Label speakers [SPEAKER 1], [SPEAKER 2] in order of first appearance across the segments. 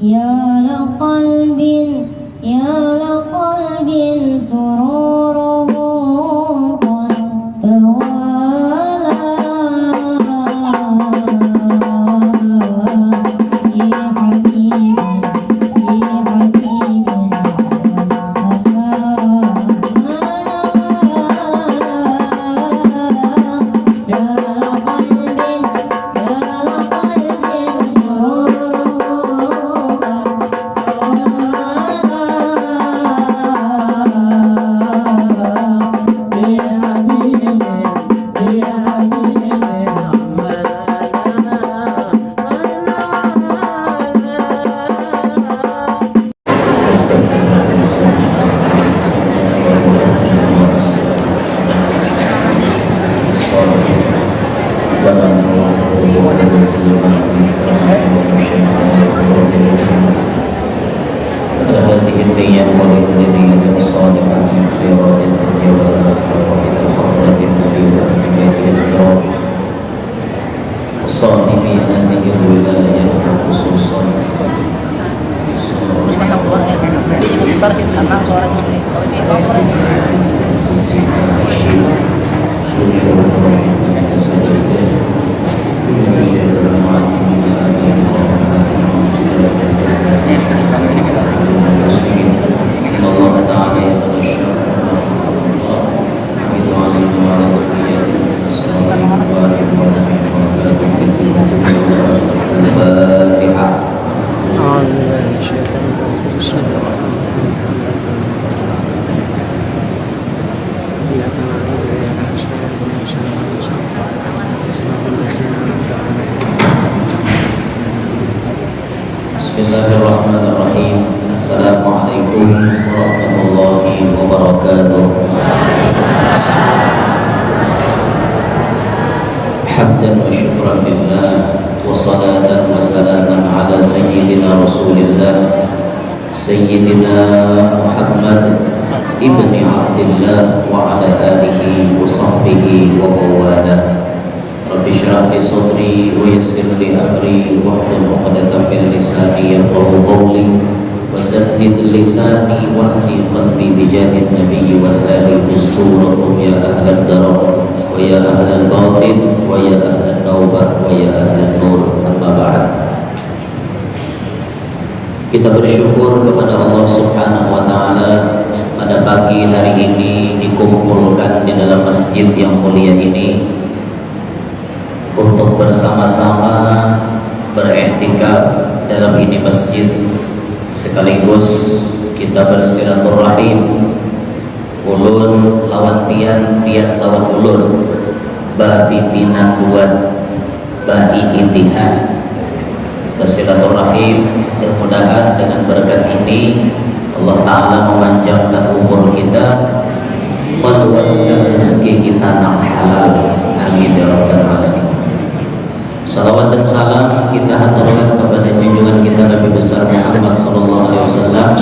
[SPEAKER 1] يا لقلب يا لقلب سروره قد توالى في حبيب
[SPEAKER 2] Bismillahirrahmanirrahim. Assalamualaikum warahmatullahi wabarakatuh. Hamdan wa syukran lillah wa salatan wa salaman ala sayyidina Rasulillah Sayyidina Muhammad ibni Abdillah wa ala alihi wa sahbihi wa mawala. Rabbi shrah li sadri wa yassir li amri wahlul 'uqdatam min lisani yafqahu qawli wa saddid lisani wahdi qalbi bi jahid nabiyyi wa alihi usturatuhum ya ahlal darar wa ya ahlal batin wa ya ahlal naubah wa ya ahlal nur. Amma ba'd. Kita bersyukur kepada Allah Subhanahu wa taala pada pagi hari ini dikumpulkan di dalam masjid yang mulia ini untuk bersama-sama beriktikaf dalam ini masjid, sekaligus kita bersilaturahim. Ulun lawan pian, pian lawan ulun, babitina kuat, bayi intihad. Bersilaturahim, mudah-mudahan dengan berkat ini Allah Ta'ala memanjangkan umur kita, meluaskan rezeki kita yang halal. Amin ya rabbal alamin. Salawat dan salam kita haturkan kepada junjungan kita Nabi besar Muhammad sallallahu alaihi wasallam,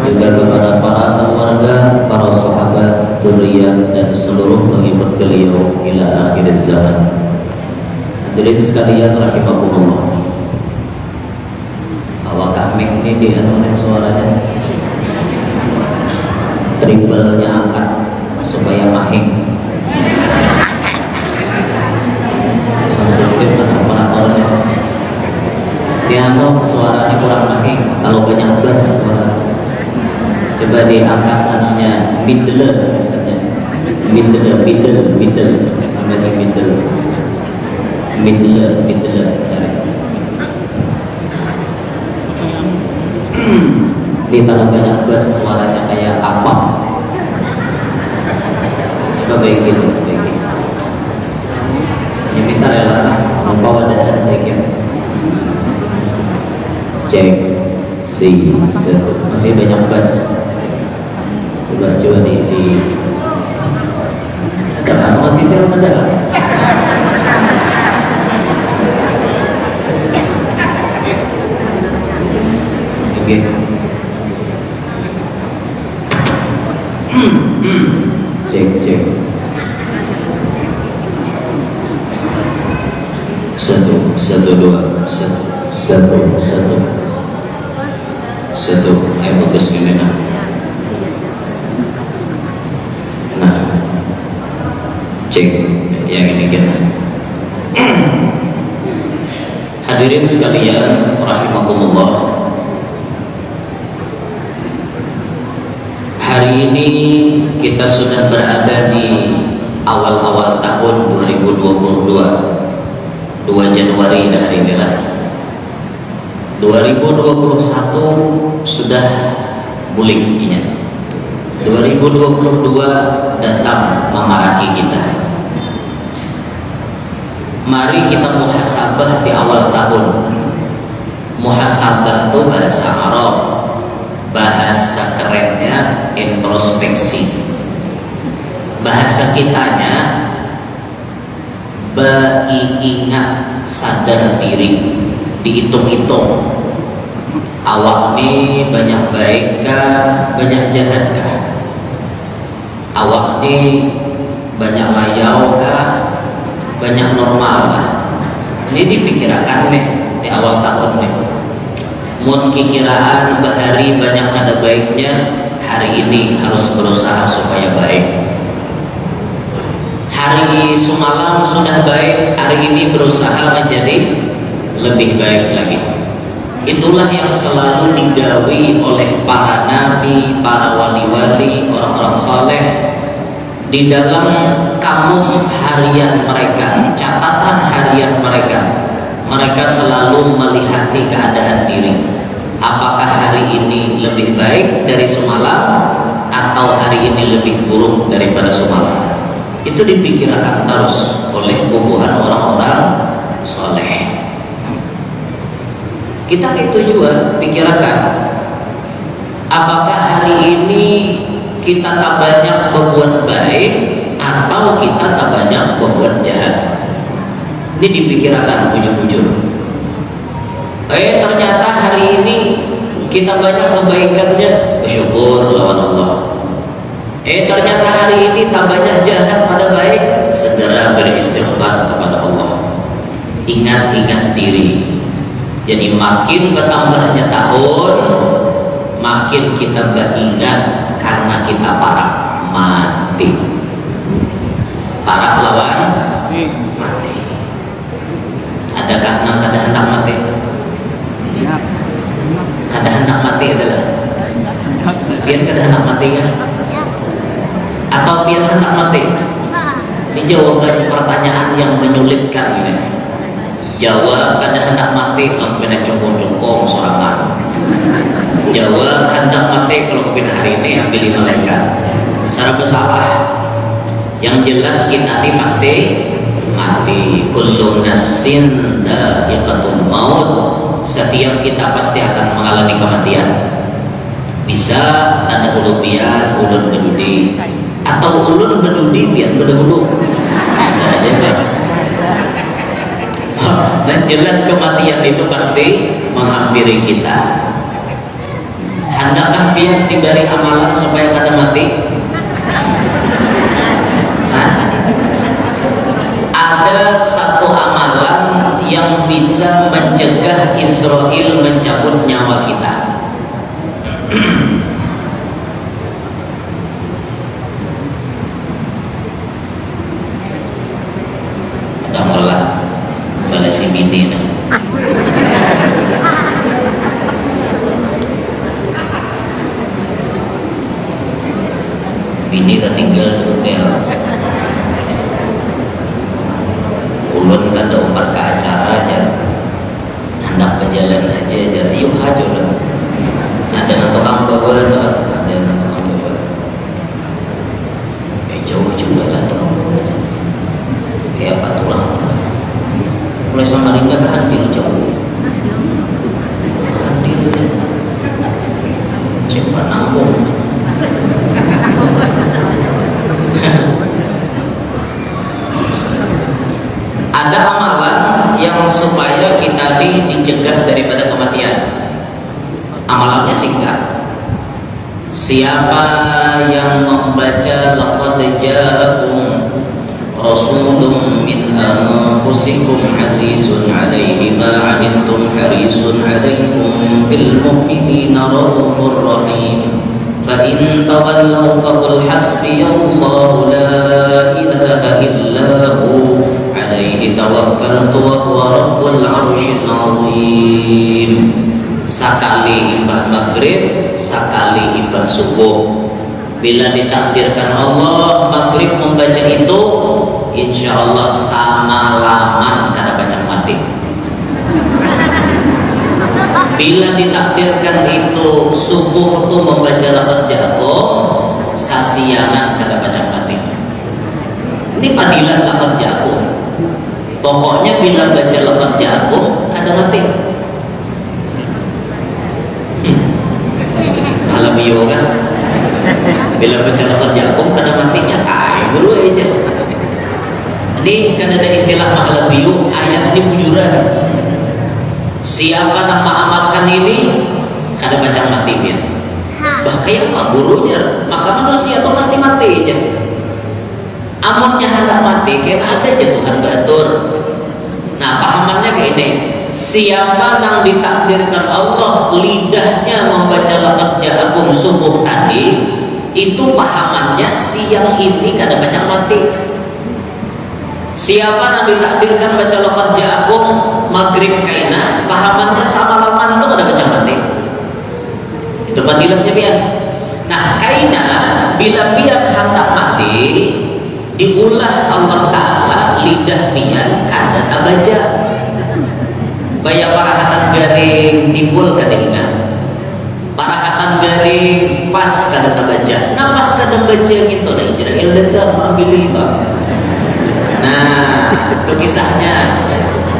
[SPEAKER 2] juga kepada para keluarga, para sahabat, dzurriyyah dan seluruh pengikut beliau ila akhir zaman. Hadirin sekalian rahimakumullah. Awak mic ini dianunin suaranya, triplenya angkat supaya mahing. Sistem operatornya piano suaranya kurang mahing, kalau banyak bass suara. Coba diangkat anunya middle misalnya, middle namanya middle cari. Di kalau banyak bass suaranya kayak apa? Coba baikin. Kita rela membawa data saya kira. Cek si masih banyak bass. Coba di ada masih film ada. Oke. Cek. Satu, dua, satu. Satu, ayo bagus gimana? Nah, cek yang ini kita. Hadirin sekalian, rahimakumullah. Hari ini kita sudah berada di awal-awal tahun 2022. 2 Januari dan hari inilah 2021 sudah buliknya. 2022 datang memaraki kita. Mari kita muhasabah di awal tahun. Muhasabah itu bahasa Arab, bahasa kerennya introspeksi. Bahasa kitanya ingat, sadar diri, dihitung-hitung. Awak ini banyak baikkah, banyak jahatkah? Awak ini banyak layau kah, banyak normal kah? Ini dipikirkan nih di awal tahun nih. Mun kikiraan bahari banyak kada baiknya, hari ini harus berusaha supaya baik. Hari semalam sudah baik, hari ini berusaha menjadi lebih baik lagi. Itulah yang selalu digawi oleh para nabi, para wali-wali, orang-orang saleh di dalam kamus harian mereka, catatan harian mereka. Mereka selalu melihati keadaan diri. Apakah hari ini lebih baik dari semalam atau hari ini lebih buruk daripada semalam? Itu dipikirkan terus oleh bubuhan orang-orang soleh. Kita itu juga pikirkan, apakah hari ini kita tak banyak berbuat baik atau kita tak banyak berbuat jahat? Ini dipikirkan bujur-bujur. Ternyata hari ini kita banyak kebaikannya, bersyukur lawan Allah. Ternyata hari ini tak banyak jahat pada baik, segera beristighfar kepada Allah. Ingat-ingat diri. Jadi makin bertambahnya tahun, makin kita beringat karena kita parah mati. Parah lawan mati. Adakah nang kada hendak mati? Kada hendak mati adalah biar kada hendak mati kan? Atau biar hendak mati? Ini jawaban pertanyaan yang menyulitkan ini. Jawab kada hendak mati kalau kena congkong-congkong sorangan. Jawab hendak mati kalau kena hari ini ambil 5 malaikat. Secara bersalah. Yang jelas kita nanti pasti mati. Kullu nafsin dha'iqatul maut. Setiap kita pasti akan mengalami kematian. Bisa tanda ulubian, ulun bedudi, atau ulun bedudi biar berdahulu. Bisa aja kan? Dan jelas kematian itu pasti menghampiri kita. Hendakkah biar diberi amalan supaya kada mati? Ada satu amalan yang bisa mencegah Israel mencabut nyawa kita. Ada mulai balik si bini nih. Bini udah tinggal di hotel. Ulun kan ada umar ke acara aja, hendak berjalan aja, yuk aja lah. Ada nang tukang bawa tuh, ada nang tukang bawa. Jauh juga lah tukang bawa. Kayak apa tulang? Mulai Samarinda ke Handil jauh. Ke Handil ya. Siapa nambung? Ada amalan yang supaya kita dicegah daripada kematian. Amalannya singkat. Siapa yang membaca laqad ja'akum rasulun min أنفسكم عزيز عليه ما عنتم حريص عليكم بالمؤمنين رؤوف رحيم فإن تولوا فقل حسبي الله لا إله إلا هو عليه توكلت وهو رب العرش العظيم. Sakali imbah maghrib, sakali imbah subuh. Bila ditakdirkan Allah maghrib membaca itu, insya Allah sama laman karena baca mati. Bila ditakdirkan itu subuh itu membaca lafaz jago, sasiangan karena baca mati. Ini padilah lafaz jago. Pokoknya bila baca lafaz jago kada mati. Malam yoga. Bila baca lafaz jago kada matinya dulu aja. Ini kan ada istilah mahalan biu, ayat ini bujuran. Siapa yang mengamalkan ini kada baca mati dia. Bahkan apa gurunya, maka manusia itu pasti mati aja. Amunnya hendak mati kan ada aja Tuhan gatur. Nah pahamannya kayak ini. Siapa yang ditakdirkan Allah lidahnya membaca lafaz ja'akum subuh tadi, itu pahamannya siang ini kada baca mati. Siapa yang ditakdirkan baca lafaz ja'akum maghrib kaina, pahamannya sama laman itu kada baca mati. Itu padilahnya biar. Nah kaina bila biar hendak mati diulah Allah Ta'ala lidah dia kada tabaja. Bayar parahatan garing timbul ketinggalan, parahatan garing pas kada tabaja, nah pas kada baca gitu, nah Israel datang ambil itu. Nah itu kisahnya.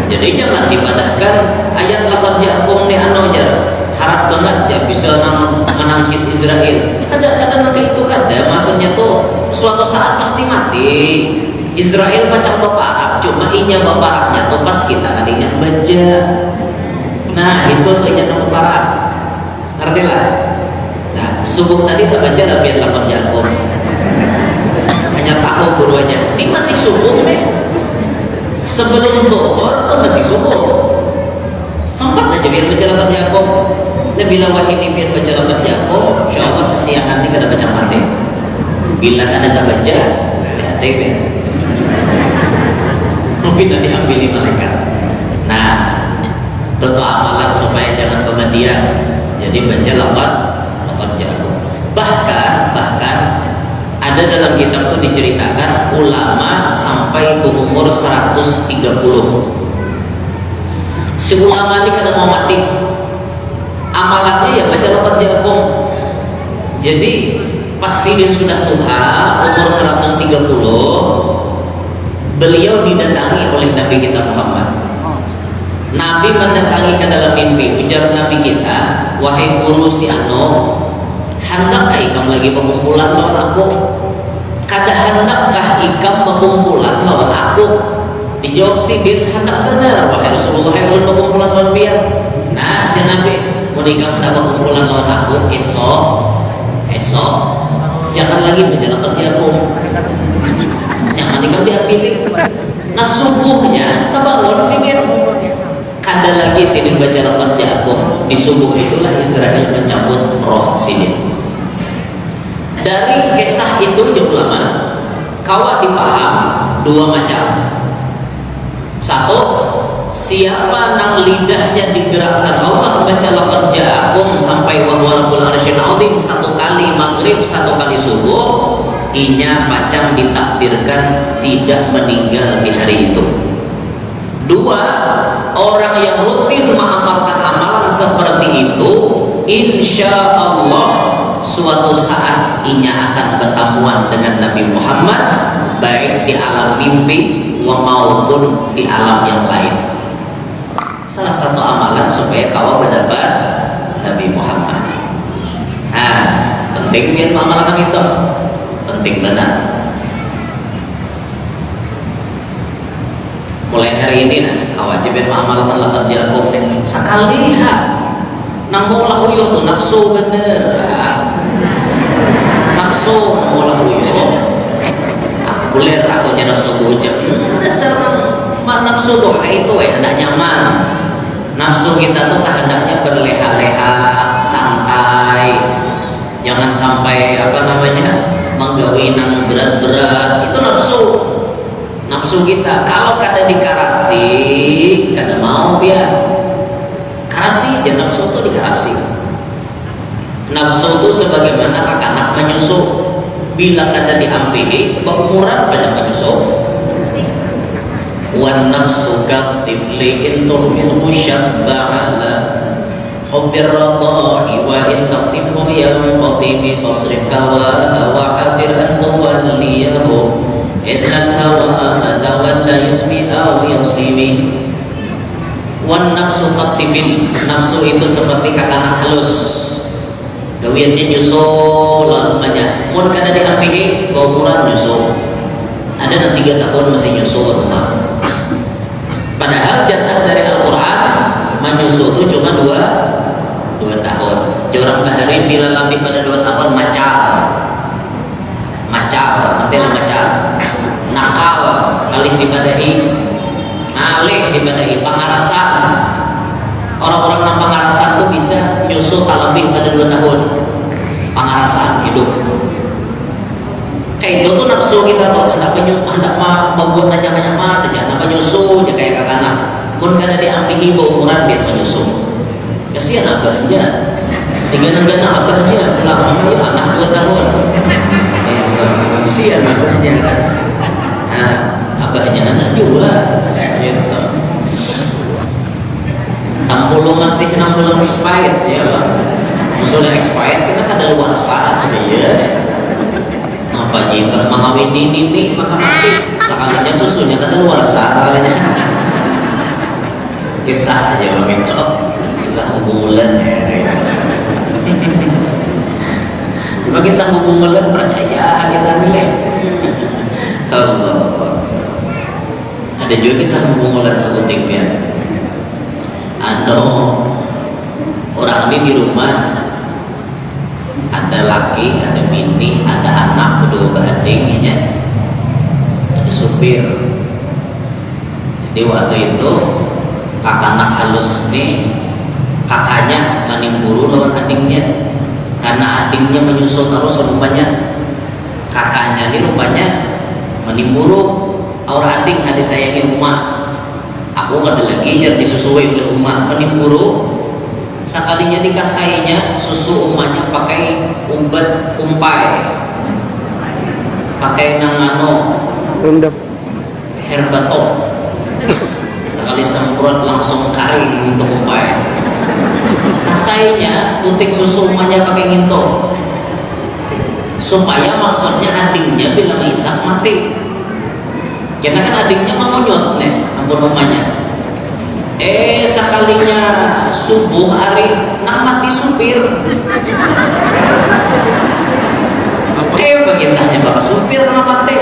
[SPEAKER 2] Jadi jangan dipadahkan ayat lafaz ja'akum ni anu jar harap banget ya bisa menangkis Israel. Kadang-kadang itu kada, maksudnya tuh suatu saat pasti mati. Israel macam baparak, cuma inya baparaknya tuh pas kita kalinya baca. Nah itu tuh inya baparak, ngerti lah. Nah subuh tadi tak baca lah biar lafaz ja'akum. Hanya tahu gurunya, ini masih subuh nih. Sebelum zuhur tuh masih subuh. Sempat aja biar baca lafaz ja'akum. Nah bila wahid ini biar baca lafaz ja'akum, insyaallah sesiang nanti kada baca mati. Bila kada tak baca, hati biar. Mungkin tadi ambil malaikat. Nah, tentu amalan supaya jangan kematian. Jadi baca lafaz ja'akum. Bahkan ada dalam kitab itu diceritakan ulama sampai berumur 130. Si ulama ini kada mau mati. Amalannya ya baca lafaz ja'akum. Jadi pasti dia sudah tua, umur 130. Beliau didatangi oleh Nabi kita Muhammad. Nabi mendatangi ke dalam mimpi, ujar Nabi kita, wahai guru si anu, hendakkah ikam lagi pengumpulan lawan aku? Kada hendakkah ikam pengumpulan lawan aku? Dijawab si bin, hendak benar wahai Rasulullah, ulun pengumpulan lawan biar. Nah, Nabi, mau ikam tak pengumpulan lawan aku esok jangan lagi baca lafaz ja'akum. Jangan ikam diambil. Nah subuhnya terbangun sini kada lagi sini baca lafaz ja'akum. Di subuh itulah Israel mencabut roh sini. Dari kisah itu ulama kawat dipaham dua macam. Satu, siapa nang lidahnya digerakkan Allah baca lafaz ja'akum sampai wa huwa rabbul arsyil azim satu kali maghrib, satu kali subuh, inya macam ditakdirkan tidak meninggal di hari itu. Dua, orang yang rutin mengamalkan amalan seperti itu, insya Allah suatu saat inya akan bertemuan dengan Nabi Muhammad, baik di alam mimpi maupun di alam yang lain. Salah satu amalan supaya kau mendapat Nabi Muhammad. Nah, penting biar mengamalkan itu, penting benar. Mulai hari ini nah, kau wajib mengamalkan lafaz ja'akum sekali ha. Nanggung lah uyuh tuh nafsu bener. Nafsu nanggung lah uyuh. Kulir aku nya nafsu bujang. Dasar nafsu duha itu hendak nyaman. Nafsu kita tuh hendaknya berleha-leha, santai. Jangan sampai menggawi nang berat-berat. Itu nafsu kita. Kalau kada dikarasi, kada mau biar kasih aja nafsu itu dikarasi. Nafsu itu sebagaimana anak menyusu. Bila kada diampihi, berumuran pada menyusu. Wan nafsu katifli intuh min musyabba'ala hubbir radha'i wa in taqtimu yang qatimi fasrif hawa wa hadir an tuwalliyahu innal hawa tawalla yusmi aw yusimi. Wan nafsu katifin, nafsu itu seperti anak halus, gawiannya nyusul lamanya. Mun kada diampihi, berumuran nyusul. Ada 3 tahun masih nyusul rumah. Padahal jatah dari Al-Quran menyusu itu cuma 2 tahun. Jorang bahari bila lebih pada 2 tahun macal, nanti lah macal, nakal, alih dibadahi pangarasan. Orang-orang yang pangarasan itu bisa nyusu tak lebih pada 2 tahun. Pangarasan hidup. Kayak itu tuh nafsu kita tuh hendak membuat nyaman aja, hendak menyusu aja kayak kakak. Pun kada diampihi berumuran dia menyusu. Kasihan abahnya, digana-gana abahnya, lama ya anak 2 tahun. Kasihan abahnya kan. Nah, abahnya anak juga. Gitu. 60 masih 60 expired ya lah. Maksudnya expired kita kada luar sah ya. Apa jika mengawin ini maka mati sakalanya susunya kata luar sakalanya. Kisah aja begitu, kisah hubungan ya gitu. Cuma kisah hubungan percaya kita nilai. Allah. Ada juga kisah hubungan sebutiknya. Orang ini di rumah ada laki, ada bini, ada anak, kedua bahagianya, ada supir. Jadi waktu itu kakak anak halus nih, kakaknya menimburu lawan adiknya, karena adiknya menyusul terus rupanya. Kakaknya ini rupanya menimburu orang adik saya di rumah. Aku ada lagi yang disusui oleh rumah, menimburu. Sekalinya dikasainya susu umahnya pakai umbat umpai, pakai nangano herbato. Sekali semprot langsung kari untuk umpai. Kasainya putik susu umahnya pakai nginto, supaya maksudnya adiknya bila maisak mati. Karena kan adiknya mengunyut nih ampun umahnya. Sekalinya subuh hari nak mati supir. Bagisahnya bapak supir nak mati.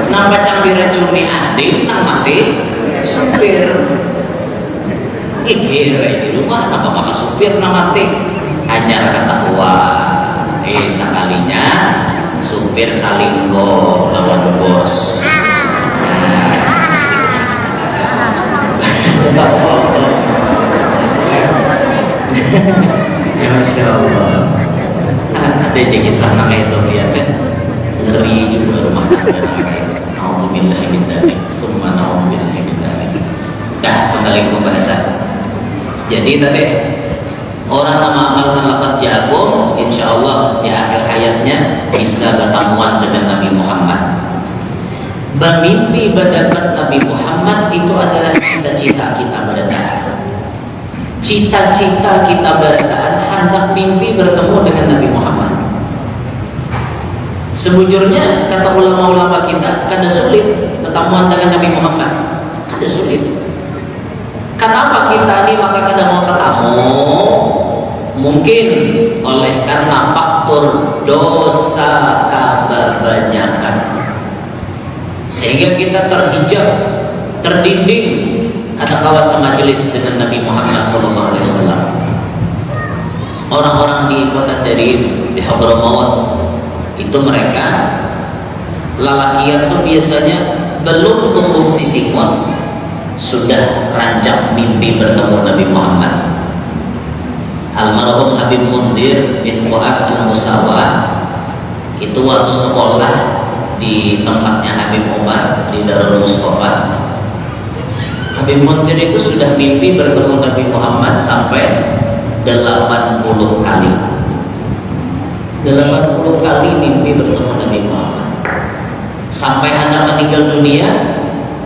[SPEAKER 2] Nak bacang diracuni adik nak mati supir. Kira di rumah nak bapak supir nak mati. Hanya kata wah. Sekalinya supir salinggo lawan bos. Ya Masya Allah. Ada jadi kisah kayak itu ya kan, ngeri juga rumah tangga kayak itu. Alhamdulillah min dzalik, summa na'udzubillah min dzalik. Dah kembali ke pembahasan. Jadi tadi orang yang mengamalkan lafaz jagung, insya Allah di akhir hayatnya bisa bertemuan dengan Nabi Muhammad. Bermimpi berdapat Nabi Muhammad itu adalah cita-cita kita bertahan. Cita-cita kita bertahan hendak mimpi bertemu dengan Nabi Muhammad. Sebujurnya kata ulama-ulama kita, kada sulit bertemuan dengan Nabi Muhammad. Kada sulit. Kenapa kita ini maka kada mau ketemu? Mungkin oleh karena faktor dosa kebanyakan, sehingga kita terhijab, terdinding kata kawasan majelis dengan Nabi Muhammad SAW. Orang-orang di kota Tarim, di Hadramaut, itu mereka lalakian tuh biasanya belum tumbuh sisikon, sudah rancak mimpi bertemu Nabi Muhammad. Almarhum Habib Mundir bin Fuad Al-Musawah itu waktu sekolah di tempatnya Habib Umar di Darul Mustafa, Habib Mundir itu sudah mimpi bertemu Nabi Muhammad sampai 80 kali. 80 kali mimpi bertemu Nabi Muhammad. Sampai anak meninggal dunia,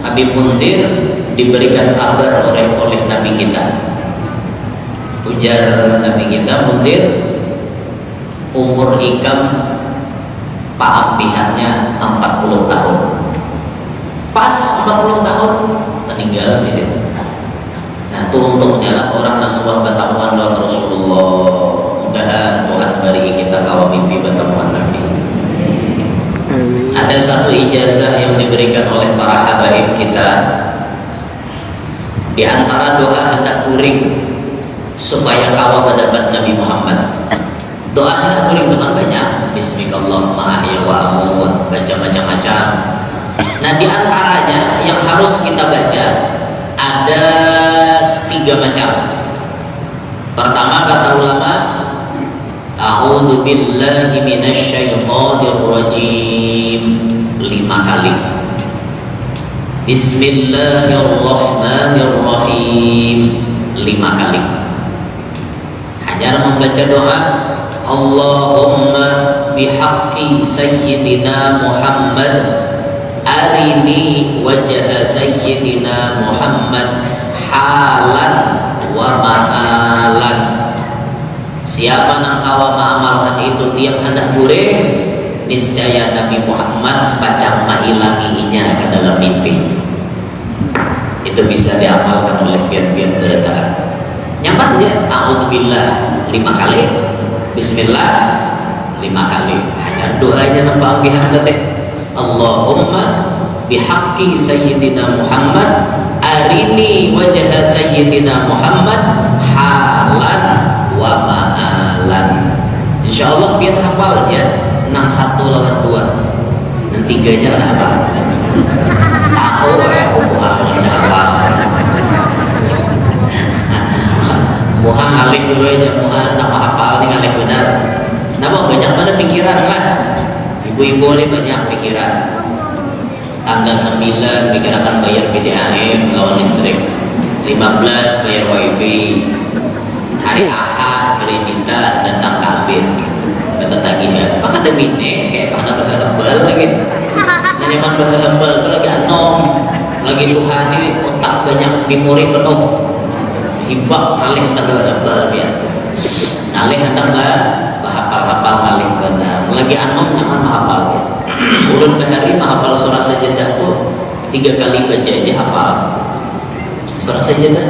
[SPEAKER 2] Habib Mundir diberikan kabar oleh Nabi kita. Ujar Nabi kita, Mundir, umur Ikam Pak pihaknya 40 tahun. Pas 40 tahun meninggal sih dia. Nah, itu untungnya lah orang nasuah bertamuan dengan Rasulullah. Mudah Tuhan beri kita kalau mimpi bertemuan Nabi. Ada satu ijazah yang diberikan oleh para habaib kita. Di antara doa hendak kuring supaya kawal mendapat Nabi Muhammad. Doa hendak kuring teman banyak. Bismillahirrahmanirrahim ahya wa amut, baca macam-macam. Nah, di antaranya yang harus kita baca ada 3 macam. Pertama kata ulama, a'udzu billahi minasyaitonir rajim 5 kali. Bismillahirrahmanirrahim 5 kali. Hanya membaca doa Allahumma bihaqqi sayyidina Muhammad arini wajah sayyidina Muhammad halan wa ma'alan. Siapa nang kawa mengamalkan itu tiap hendak goreng, niscaya Nabi Muhammad baca mailanginya ke dalam mimpi. Itu bisa diamalkan oleh biar-biar bertahan. Nyaman dia, a'udzubillah 5 kali, bismillah 5 kali. Hanya doanya nampak ambihan tadi. Allahumma bihaqqi sayyidina Muhammad arini wajah sayyidina Muhammad halan wa ma'alan. Insyaallah biar hafal ya. 1 lawan 2 dan 3-nya ada apa? Tahu ya, harus hafal. Muhan alif dulu aja, muhan nama hafal nih alif benar. Nama banyak mana pikiran lah. Ibu-ibu ini banyak pikiran. Tanggal 9 dikirakan bayar PDAM lawan listrik, 15 bayar wifi, hari Ahad kreditan datang kabin kata tagihan. Maka ada mine kayak mana berhembal lagi. Nyaman berhembal itu lagi anom, lagi Tuhan ini otak banyak memori penuh. Hibak malih berhembal biasa. Malih tambah hafal-hafal malih benar. Lagi anom nyaman hafal ya. Ulun bahari menghafal surah sajadah tuh 3 kali baca aja hafal. Surah sajadah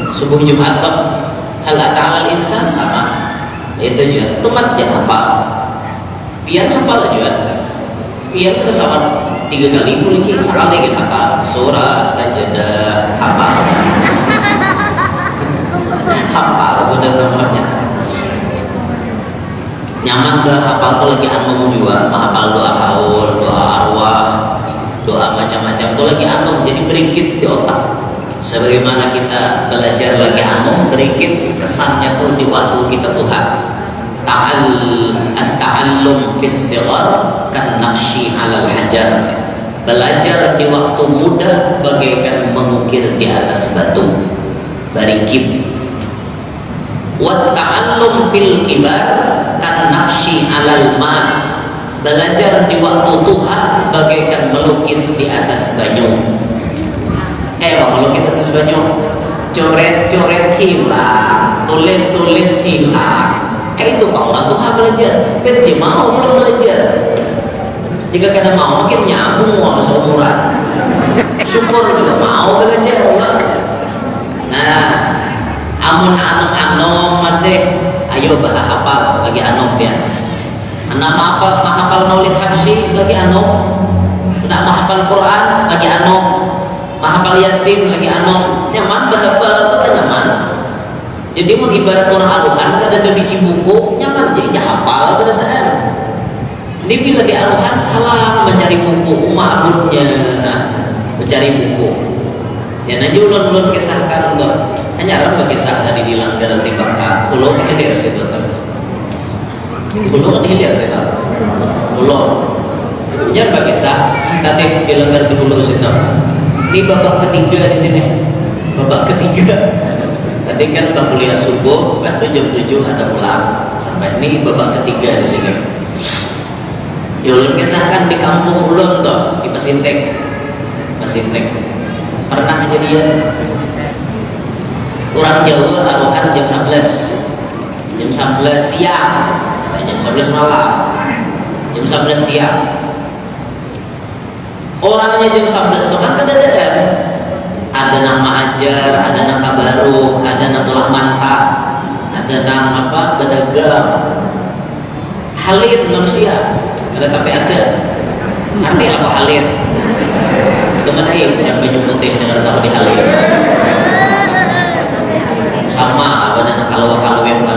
[SPEAKER 2] subuh Jumat tuh hal ta'ala insan sama. Itu juga teman aja hafal. Biar hafal juga. Biar kita sama 3 kali boleh kita sekali kita hafal surah sajadah hafal. Hafal sudah semuanya. Nyaman gak hafal tuh lagi anom juga, menghafal doa haul, doa arwah, doa macam-macam tuh lagi anom, jadi berikit di otak. Sebagaimana kita belajar lagi anom, berikit kesannya tuh di waktu kita Tuhan. Ta'allum fis sighar kan naqshi 'alal hajar. Belajar di waktu muda bagaikan mengukir di atas batu. Barikib. Wa ta'allum bil kibar kan naqshi 'alal ma. Belajar di waktu tua bagaikan melukis di atas banyu. Melukis atas banyu, coret-coret hilang, tulis-tulis hilang. Itu mau Tuhan belajar, dia mau belum belajar. Jika kena mau makin nyambung seumuran. Syukur juga mau belajar. Nah, amun anom masih ayo hafal lagi anom ya. Anak mahafal maulid habsyi lagi anom. Nak mahafal Quran lagi anom. Mahafal yasin lagi anom. Nyaman berhafal itu nyaman. Jadi mau ibarat orang aruhan kada ada bisi buku nyaman jadi hafal benar. Ini bila di aruhan salah mencari buku ma'budnya, mencari buku. Ya nanti ulun kisahkan untuk hanya orang berkisah dari di Langgar di Bangka, pulau hilir situ kan. Pulau kan hilir situ. Pulau. Hanya berkisah tadi di Langgar di pulau situ. Ini babak ketiga di sini. Babak ketiga. Tadi kan kita kuliah subuh, waktu jam 7 ada pulang. Sampai ini babak ketiga di sini. Ya ulun kisahkan di kampung ulun toh, di Pasintek. Pernah kejadian orang Jawa taruhan jam 11 siang, jam 11 malam, jam 11 siang. Orangnya jam 11 itu kan kedadaan. Ada nama ajar, ada nama baru, ada nama tulah mantap, ada nama apa pedagang, halir manusia. Ada tapi ada. Arti apa halir? Kemana yang baju putih dengan tahu di halir? Sama apa dengan kalau banyak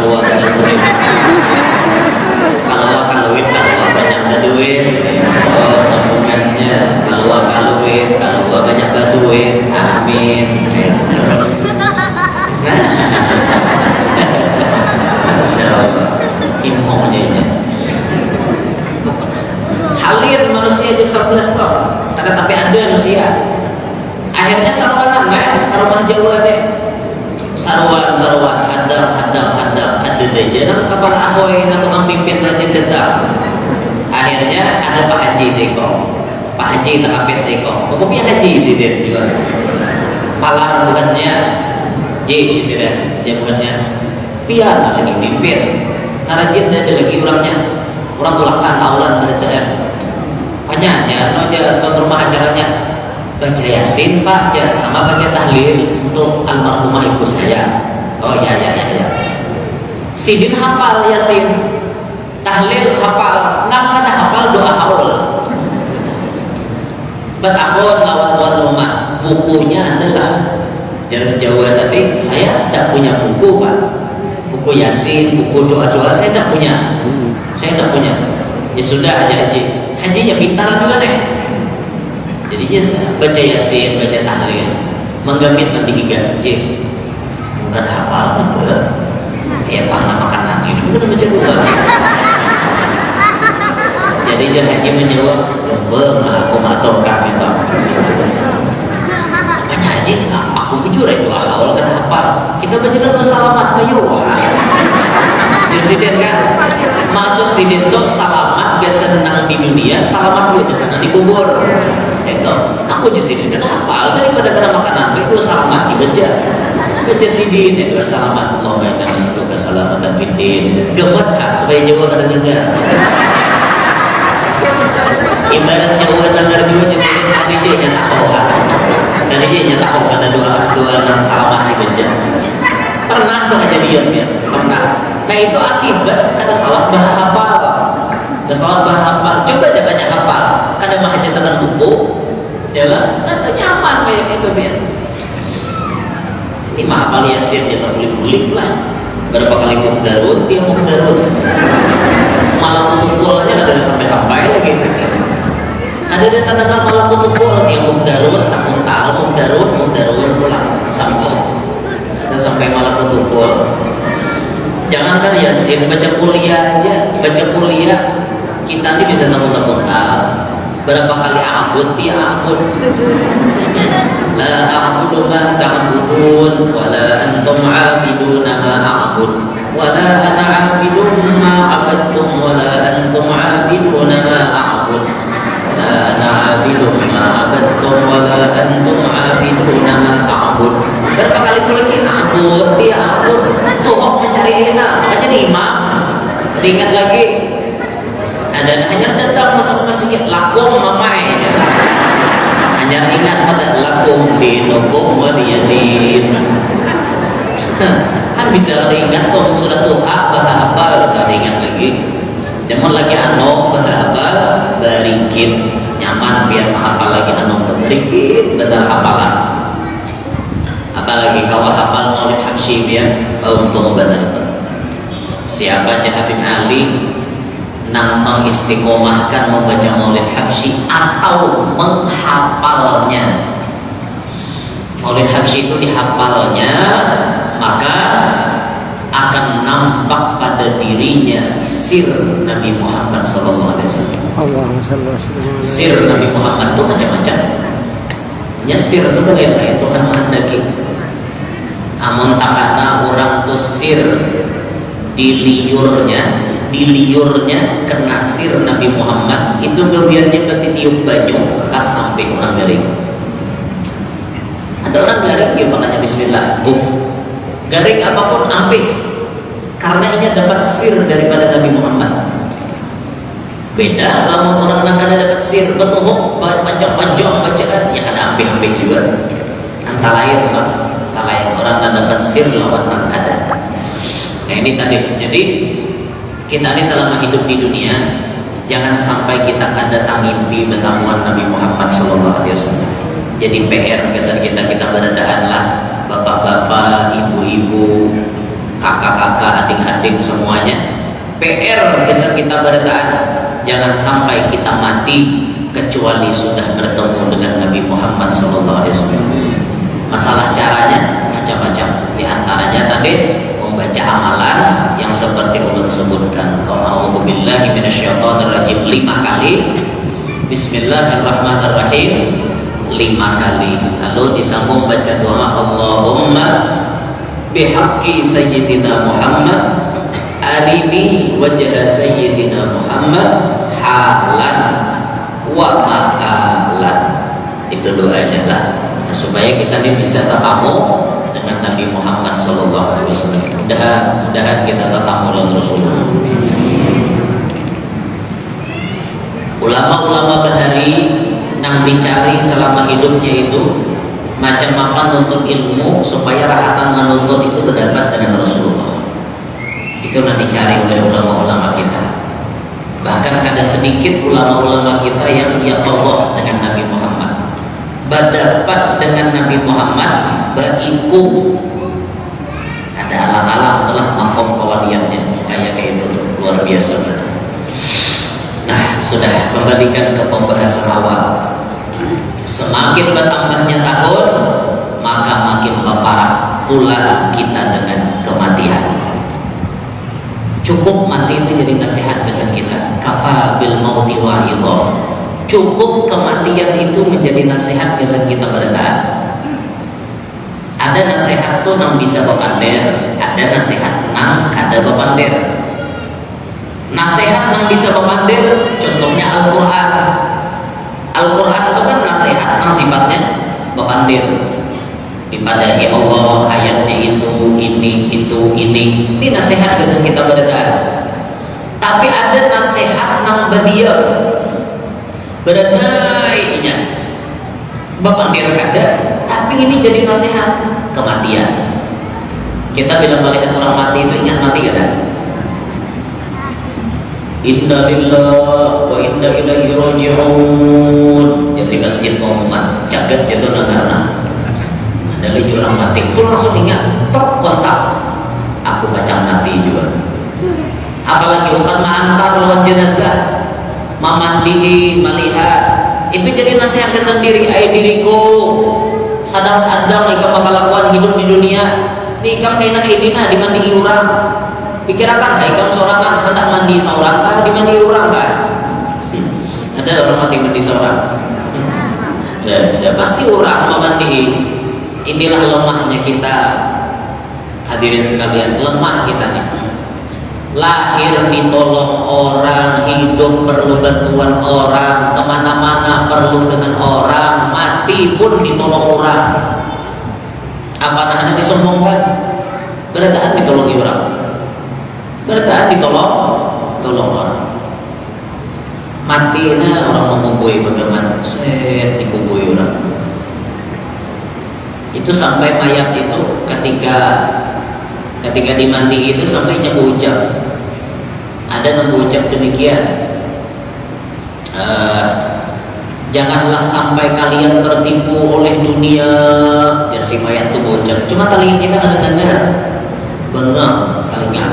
[SPEAKER 2] duit, oh sambungannya kalau banyak duit, amin. Masya Allah, imongnya ini. Halir manusia jam 11 toh, tapi ada manusia. Akhirnya sarwanan ke rumah Jawa teh. Sarwan, hadam, ada dejenan kapal ahoy na tukang pimpin rajin datang. Akhirnya ada Pak Haji Seko. Pak Haji takapit Seko. Pokoknya Haji sih dia juga. Palar bukannya J sih dia bukannya. Pian lagi pimpin. Narajin ada lagi orang tulakan aulan pada aja tuan rumah acaranya baca Yasin Pak ya sama baca tahlil untuk almarhumah ibu saya. Oh ya. Sidin hafal Yasin, tahlil hafal, kada hafal doa haul. Betakon lawan tuan rumah, bukunya adalah jalan Jawa tadi saya tidak punya buku Pak, buku Yasin, buku doa-doa saya tidak punya. Ya sudah aja hajinya pintar juga nih. Jadi dia baca Yasin, baca tahlil, menggamit nanti gaji. Bukan hafal apa? Kayak panah makanan itu kan baca doa. Jadi jangan haji menjawab, aku matur kami toh. Namanya haji, aku jujur doa awal kan hafal. Kita bacakan bersalamat ayo. Insiden kan masuk sidin tuh salamat gak senang di dunia, salamat gue gak senang di kubur. Itu aku di sini kenapa daripada kena makanan itu salamat dibaca sidin itu salamat Allahumma inna nas'aluka salamatan fid din gambar supaya Jawa kada dengar. Ibarat Jawa dengar dua di sini tadi je nya tahu kan. Dari je nya tahu kada dua nang salamat dibaca. Pernah tuh kejadian ya, pernah. Nah itu akibat kada salat bahapal. Coba aja tanya hafal. Kada mah aja tangan buku. Yalah, nanti nyaman kayak itu biar. Ini mah hafal Yasin dia tak kulik lah. Berapa kali muhdarut, dia muhdarut. Malah kutukulnya kada sampai lagi. Ada tantangan malah kutukul, dia muhdarut, muhdarut pulang sambung. Ada sampai malah kutukul. Jangankan Yasin, baca kuliah aja, kita ini bisa tamu-tamu berapa kali akut ya akut. La a'budu ma ta'budun wa la antum 'abiduna ma a'bud wa la ana 'abidun ma 'abadtum wa la antum 'abiduna ma a'bud wa la ana 'abidun ma 'abadtum wa la antum 'abiduna ma a'bud. Berapa kali kuliah akut ya akut. Tuh mencari enak, makanya nih imam ingat lagi. Ada hanya datang masuk masjid lakum mamai hanya ingat pada lakum dinukum waliyadin. Kan bisa ingat kok sudah tuha bahapal bisa ingat lagi. Namun lagi anom bahapal berikit nyaman biar menghafal lagi anom berikit betul hafalan. Apalagi kalau hafal Maulid Habsyi ya untung benar itu. Siapa aja Habib Ali nang mengistiqomahkan membaca Maulid Habsyi atau menghafalnya Maulid Habsyi itu dihafalnya, maka akan nampak pada dirinya sir Nabi Muhammad SAW. Sir Nabi Muhammad itu macam-macam. Ya sir itu lain-lain, Tuhan menghendaki. Amun takana orang tuh sir diliurnya kena sir Nabi Muhammad itu gebiarnya berarti tiup banyu bekas sampai orang garing. Ada orang garing dia makanya bismillah, garing apapun ampe, karena ini dapat sir daripada Nabi Muhammad. Beda kalau orang nak kada dapat sir betul panjang-panjang bacaan ya kada ampe juga. Antara lain orang nak dapat sir lawan nak kada. Nah ini tadi. Jadi kita ini selama hidup di dunia jangan sampai kita kada mimpi bertamuan Nabi Muhammad SAW. Jadi PR kesan kita beradaan lah, bapak-bapak, ibu-ibu, kakak-kakak, adik-adik semuanya. PR kesan kita beradaan, jangan sampai kita mati kecuali sudah bertemu dengan Nabi Muhammad SAW. Masalah caranya macam-macam. Di antaranya tadi membaca amalan yang seperti ulun sebutkan. A'udzubillahi minasyaitonirrajim 5 kali, Bismillahirrahmanirrahim 5 kali, lalu disambung baca doa Allahumma bihaqqi sayyidina Muhammad arini wajah sayyidina Muhammad halan wa makalan. Itu doanya lah. Nah, supaya kita ini bisa tetamu dengan Nabi Muhammad SAW. Mudah-mudahan kita tetamu dengan Rasulullah. Ulama-ulama berhari yang dicari selama hidupnya itu macam apa menuntut ilmu supaya rahatan menuntut itu berdapat dengan Rasulullah. Itu yang dicari oleh ulama-ulama kita. Bahkan ada sedikit ulama-ulama kita yang yaqadhah dengan Nabi Muhammad, berdapat dengan Nabi Muhammad, beriku. Ada alang-alang telah makom kewaliannya kayak itu tuh, luar biasa. Nah, sudah kembalikan ke pembahasan awal. Semakin bertambahnya tahun, maka makin berparah pula kita dengan kematian. Cukup mati itu jadi nasihat pesan kita. Kafa bil mauti wa'idha. Cukup kematian itu menjadi nasihat pesan kita bertahan. Ada nasihat tuh yang bisa berpandir, ada nasihat yang kada berpandir. Nasihat yang bisa berpandir, contohnya Al-Quran. Al-Quran itu kan nasihat yang sifatnya berpandir. Dipadai Allah ayatnya itu, ini, itu, ini. Ini nasihat kesan kita bertahan. Tapi ada nasihat yang berdiam, berdainya. Berpandir kada, tapi ini jadi nasihat kematian. Kita bila melihat orang mati itu ingat mati kada? Inna lillahi wa inna ilaihi raji'un. Jadi masjid pengumuman jagat itu negara. Ada lagi orang mati itu langsung ingat, tok kontak. Aku baca mati juga. Apalagi umat mengantar lawan jenazah, memandihi, melihat, itu jadi nasihat tersendiri. Ai diriku sadang-sadang ikam bakal lakukan hidup di dunia. Di ikam kaina kainina dimandihi orang. Pikirakan, ikam sorangan hendak mandi seorang kah dimandi orang kan? Ada orang mati mandi seorang. Ya pasti orang memandihi. Inilah lemahnya kita, hadirin sekalian, lemah kita nih. Lahir ditolong orang, hidup perlu bantuan orang, kemana-mana perlu dengan orang, mati pun ditolong orang. Apa namanya disombongkan? Berataan ditolongi orang, berataan tolong orang. Matinya orang mengumpui bagaimana? Set dikumpui orang. Itu sampai mayat itu ketika dimandi itu sampai ucap. Ada yang ucap demikian. Janganlah sampai kalian tertipu oleh dunia. Biar si mayat itu ucap. Cuma telinga kita ada dengar, bengong telinga.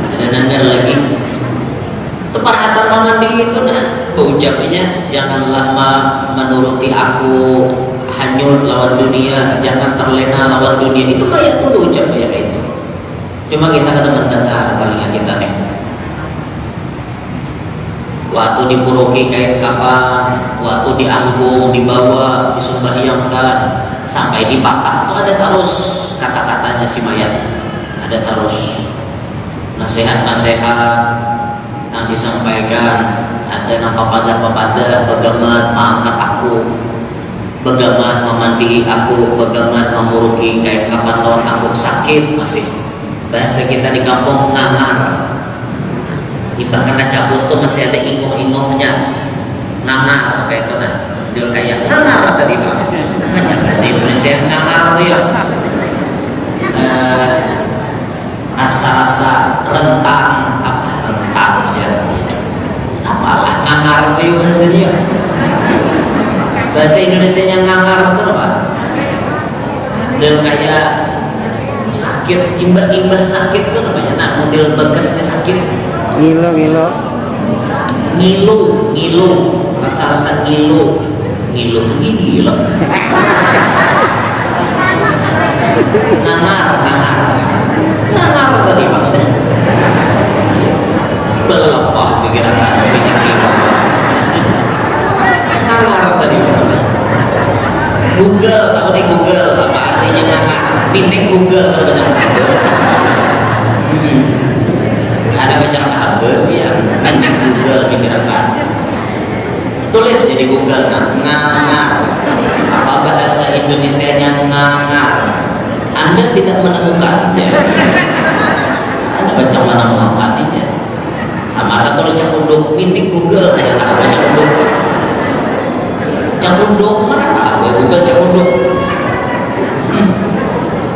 [SPEAKER 2] Ada dengar lagi. Itu perhatian mandi itu nah ucapnya janganlah menuruti aku. hanyut lawan dunia, jangan terlena lawan dunia. Itu mayat tuh ucap kayak itu. Cuma kita kadang mendengar telinga kita nih. Waktu dipuruki kain kafan, waktu dianggung, dibawa, disumbahyangkan, sampai dipatah itu ada terus kata-katanya si mayat. Ada terus nasihat-nasihat yang disampaikan. Ada nama papada bagaimana mengangkat aku, bagaimana memandi aku, bagaimana memuruki kain kapan lawan aku sakit masih. Bahasa kita di kampung nangar. Ibarat kena cabut tuh masih ada ingong-ingongnya. Nangar kayak itu nah. Dia kayak nangar tadi namanya bahasa Indonesia nangar tuh ya. Asa-asa rentang apa rentang ya. Apalah ngangar itu bahasanya. Bahasa Indonesia yang ngangar itu apa? Dan kayak sakit, imbah sakit itu namanya. Nah, model bekasnya sakit. Ngilu, rasa-rasa ngilu tuh gigi loh. Ngangar tadi maksudnya. Belepah pikiran ngangar tadi Google, tahu nih Google apa artinya ngangar? Pinting Google kalau baca Google. Ada baca Google ya, pinting Google pikiran. Tulis jadi Google ngangar. Apa bahasa Indonesianya ngangar? Anda tidak menemukan ya. Anda baca menemukan ya. Sama ada tulis cakunduk pinting Google, ada tak baca cakunduk. Cakunduk mana tahu Google cakunduk.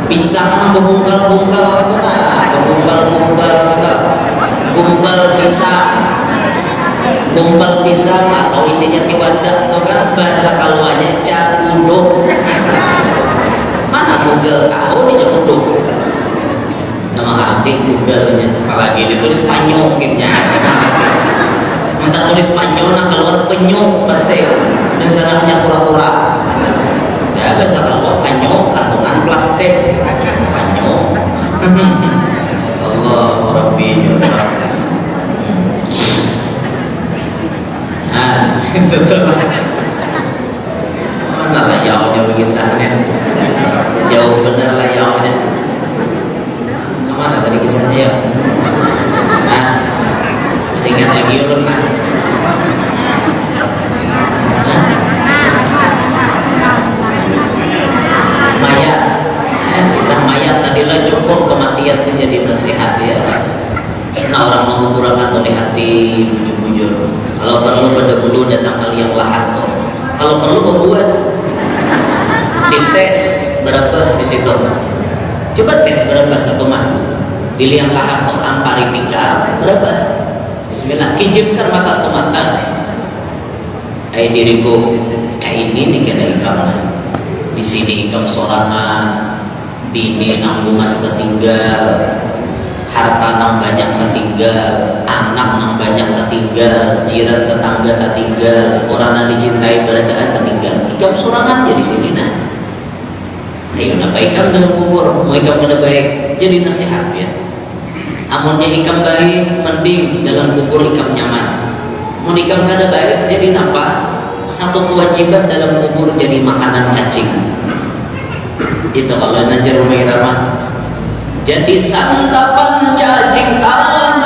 [SPEAKER 2] Pisang membungkal-bungkal apa nah, gumbal kata. Gumbal pisang atau isinya tiwadak atau kan bahasa kaluannya cakunduk. Mana Google tahu nih cakunduk. Nama arti Google-nya apalagi ditulis Spanyol mungkinnya. Minta tulis Spanyol nah keluar penyok pasti. Dan sarangnya pura-pura ya bahasa kalau panyo kantongan plastik panyo. Allah Rabbi jalla. Nah itu tuh mana layaunya kisahnya jauh bener layaunya. Kemana tadi kisahnya ya? Nah ingat lagi urut nah. Mayat, kisah mayat tadilah cukup kematian itu jadi nasihat ya. Nah orang mengubur akan oleh hati bujur-bujur. Kalau perlu berdahulu datang ke liang lahat tuh. Kalau perlu berbuat dites berapa di situ. Coba tes berapa satu mah di liang lahat tuh ampari tiga berapa? Bismillah kijibkan mata stomata. Diriku kayak ini nih kena ikamnya. Di sini ikam sorangan, bini nang bungas tertinggal, harta nang banyak tertinggal, anak nang banyak tertinggal, jiran tetangga tertinggal, orang yang dicintai beradaan tertinggal. Ikam sorangan jadi sini nah. Ayo napa ikam dalam kubur, mau ikam kada baik jadi nasihat ya. Amunnya ikam baik, mending dalam kubur ikam nyaman. Mau ikam kada baik jadi napa? Satu kewajiban dalam kubur jadi makanan cacing. Itu kalau Najar Umairah jadi santapan cacing tanah.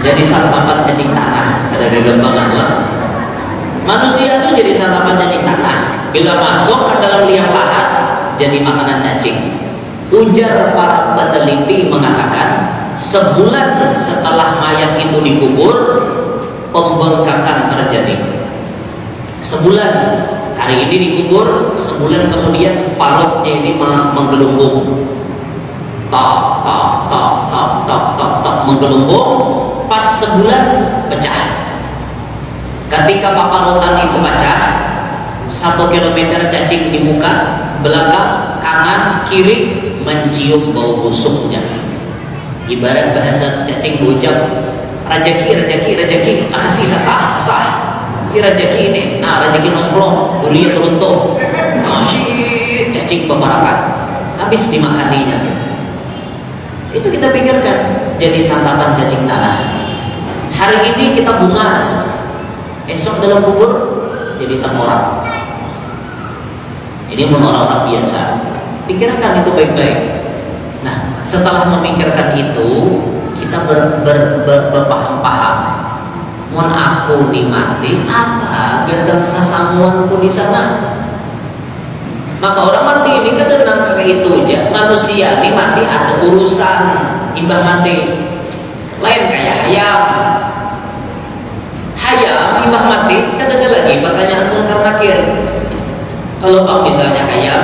[SPEAKER 2] Jadi santapan cacing tanah. Ada gagampangan lah. Manusia itu jadi santapan cacing tanah. Bila masuk ke dalam liang lahat jadi makanan cacing. Ujar para peneliti mengatakan sebulan setelah mayat itu dikubur pembengkakan terjadi. Sebulan hari ini dikubur, sebulan kemudian parutnya ini menggelumbung. Tok menggelumbung. Pas sebulan pecah. Ketika paparutan itu pecah, 1 kilometer cacing di muka, belakang, kanan, kiri mencium bau busuknya. Ibarat bahasa cacing bocap, rajaki, kasih sasah. Ini rajaki ini, nah rajaki nongklong, durian runtuh, masih cacing pembarakan, habis dimakaninya. Itu kita pikirkan jadi santapan cacing tanah. Hari ini kita bungas, esok dalam kubur jadi tengkorak. Ini pun orang-orang biasa. Pikirkan itu baik-baik. Nah, setelah memikirkan itu, kita berpaham-paham. Mun aku nikmati apa gesan sasamuanku di sana. Maka orang mati ini kan dengan kayak itu aja. Manusia nikmati ada urusan imbah mati. Lain kayak hayam imbah mati kan ada lagi pertanyaan munkar nakir. Kalau misalnya hayam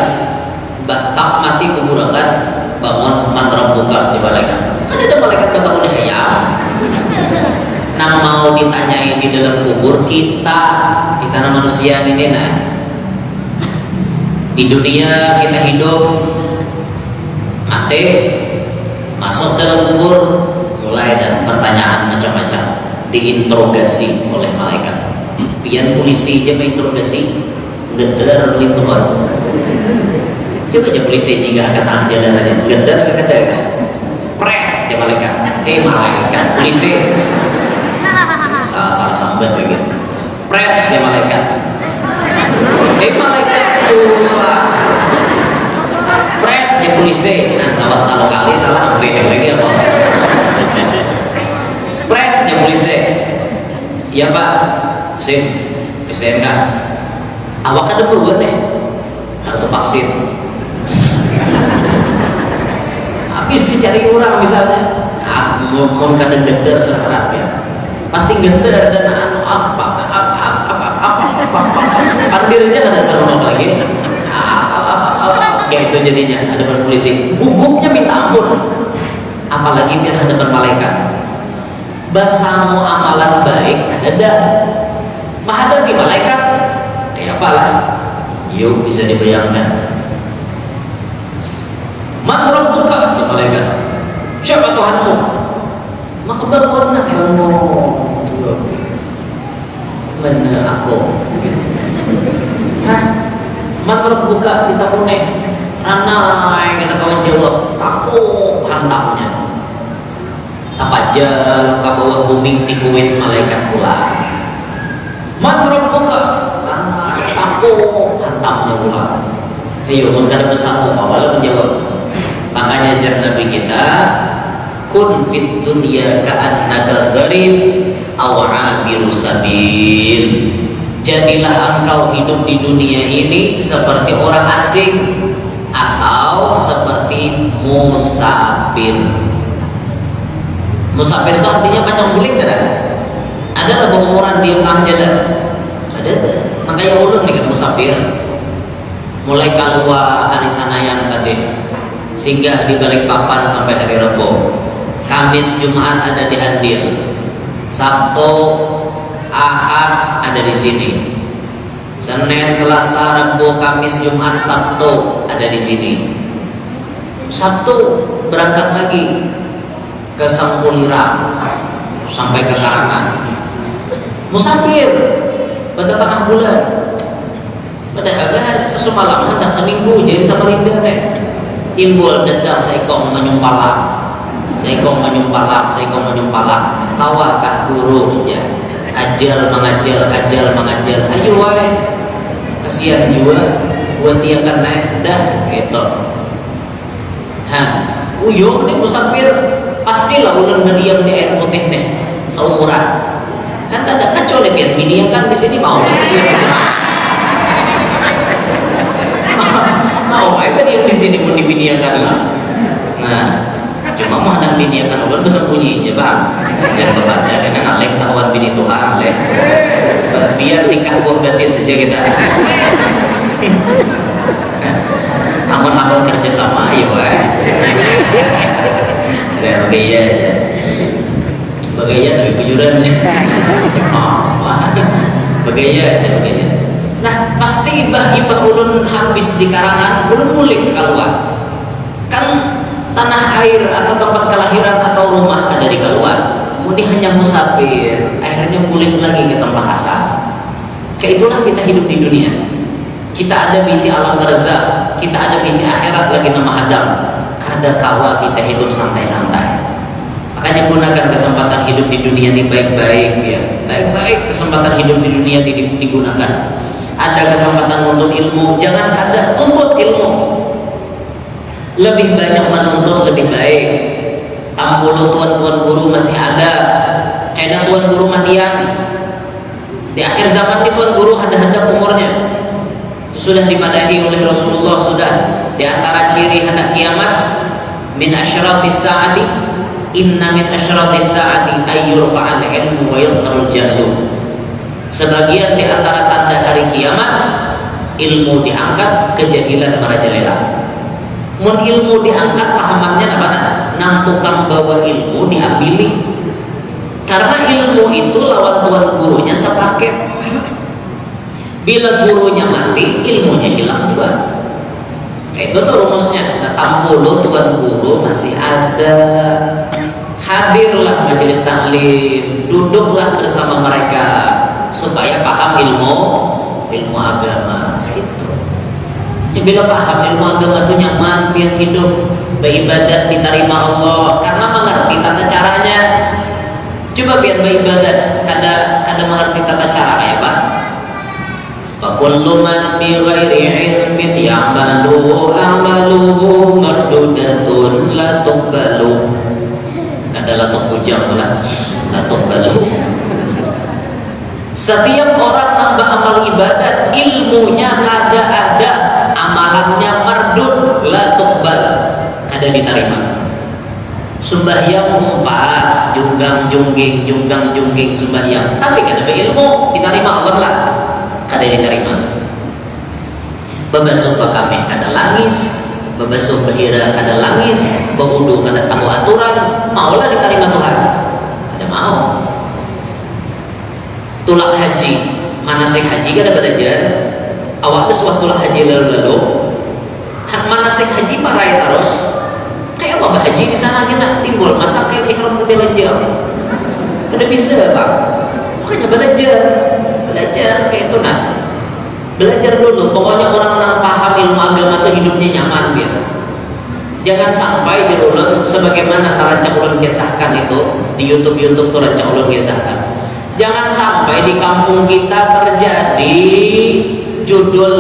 [SPEAKER 2] tak mati kuburakan bangun mantra buka di malaikat. Kan ada malaikat bertemu hayam. Nang mau ditanyain di dalam kubur kita manusia ini di dunia kita hidup mati masuk dalam kubur mulai ada pertanyaan macam-macam diinterogasi oleh malaikat. Pian polisi aja menginterogasi getar lintuan. Coba aja polisi juga ke tengah jalan aja getar ke pret ya malaikat. Malaikat polisi salah sambat lagi pret ya malaikat. Malaikat pula pret ya polisi. Nah sahabat tahu kali salah hampir lagi apa pret ya polisi. Iya pak SIM STNK awak ada beban kartu vaksin habis dicari orang misalnya mau kadang getar sekarang ya pasti getar dan apa pandirnya ada sarung lagi kayak itu jadinya hadapan polisi hukumnya minta ampun apalagi biar hadapan malaikat. Basamu amalan baik ada menghadapi malaikat kayak apalah yuk bisa dibayangkan. Man rabbuka ya malaikat, siapa Tuhanmu? Maka bangun mana aku man rabbuka ditakune ranai kata kawan jawab takut hantamnya tapajal ke bawah bumi di kuit malaikat pula. Man rabbuka takut hantamnya pula. Ayo mengkara bersama awal menjawab. Makanya ajar Nabi kita kun fit dunya ka'annaka gharib aw 'abiru sabil. Jadilah engkau hidup di dunia ini seperti orang asing atau seperti musafir. Musafir itu artinya macam bulik kan? Ada tak orang di tengah jalan? Ada. Makanya ulun nih kan musafir. Mulai keluar hari Sanayan tadi, singgah di Balikpapan sampai hari Rebo. Kamis Jumat ada di Andir. Sabtu Ahad ada di sini. Senin, Selasa, Rabu, Kamis, Jumat, Sabtu ada di sini. Sabtu berangkat lagi ke Sangkulira sampai ke Karangan. Musafir pada tengah bulan. Pada agar semalam hendak seminggu jadi Samarinda timbul dedang seikong menyumpala. Kawakah guru aja mengajar ayo wae kasihan juga buat dia kan dah gitu. Uyuh nih musafir pastilah ulun ngediam di air putih nih seumuran kan ada kacau nih biar bini kan di sini mau dia di sini mau dibiniakan lah. Nah cuma mau hendak biniakan ulun bersembunyi ya bang jangan berbeda dengan alek tawan bini Tuhan biar nikah buah gratis saja kita. Amun kerja sama ya weh ada bagaya tapi bujuran bagaya. Nah pasti ibah ulun habis di Karangan ulun mulik keluar kan tanah air atau tempat kelahiran atau rumah ada di keluar, kemudian hanya musafir, akhirnya balik lagi ke tempat asal. Kayak itulah kita hidup di dunia. Kita ada misi alam barzakh, kita ada misi akhirat lagi nama hadam. Kada kawa kita hidup santai-santai. Makanya gunakan kesempatan hidup di dunia ini baik-baik ya. Baik-baik kesempatan hidup di dunia ini digunakan. Ada kesempatan untuk ilmu, jangan kada tuntut ilmu. Lebih banyak menuntut lebih baik. Tampulu tuan-tuan guru masih ada. Kayak tuan guru matian. Di akhir zaman itu tuan guru ada umurnya. Sudah dimadahi oleh Rasulullah, sudah di antara ciri hendak kiamat min asyratis saati, inna min asyratis saati ayyurfa'al ilmu wa yudharul jahlu. Sebagian di antara tanda hari kiamat ilmu diangkat, kejahilan merajalela. Mun ilmu diangkat pahamannya apa? Nang tukang bawa ilmu diambil. Karena ilmu itu lawan tuan gurunya sepaket. Bila gurunya mati, ilmunya hilang juga. Itu tuh rumusnya. Tampulu tuan guru masih ada. Hadirlah majelis taklim, duduklah bersama mereka supaya paham ilmu agama. Itu. Ya, bila paham ilmu agama itu nyaman, biar hidup beribadat diterima Allah karena mengerti tata caranya. Coba biar beribadat, kada mengerti tata cara kayak apa? Fakullu man bi ghairi ilmin ya'malu amaluhu mardudatun la tuqbalu. Kadalah tukujam lah, la tuqbalu. Setiap orang nambah amal ibadat, ilmunya kada ada, amalannya mardud, la tuqbal, kada diterima. Sembahyang 4, junggang jungging sembahyang, tapi kada berilmu, diterima Allah lah. Kada diterima. Bebasuh kami kada langis, bebasuh behira kada langis, berwudu kada tahu aturan, maulah diterima Tuhan. Kada mau. Tulak haji, manasik haji kada belajar. Awak tu suah tulak haji lalu. Manasik haji parai terus. Kayak apa haji di sana kita timbul masa kayak ihram belajar. Kada bisa, Pak. Makanya belajar kayak itu nah. Belajar dulu, pokoknya orang yang paham ilmu agama itu hidupnya nyaman biar. Jangan sampai diulang sebagaimana rancang ulun kisahkan itu di YouTube tuh rancang ulun kisahkan. Jangan sampai di kampung kita terjadi judul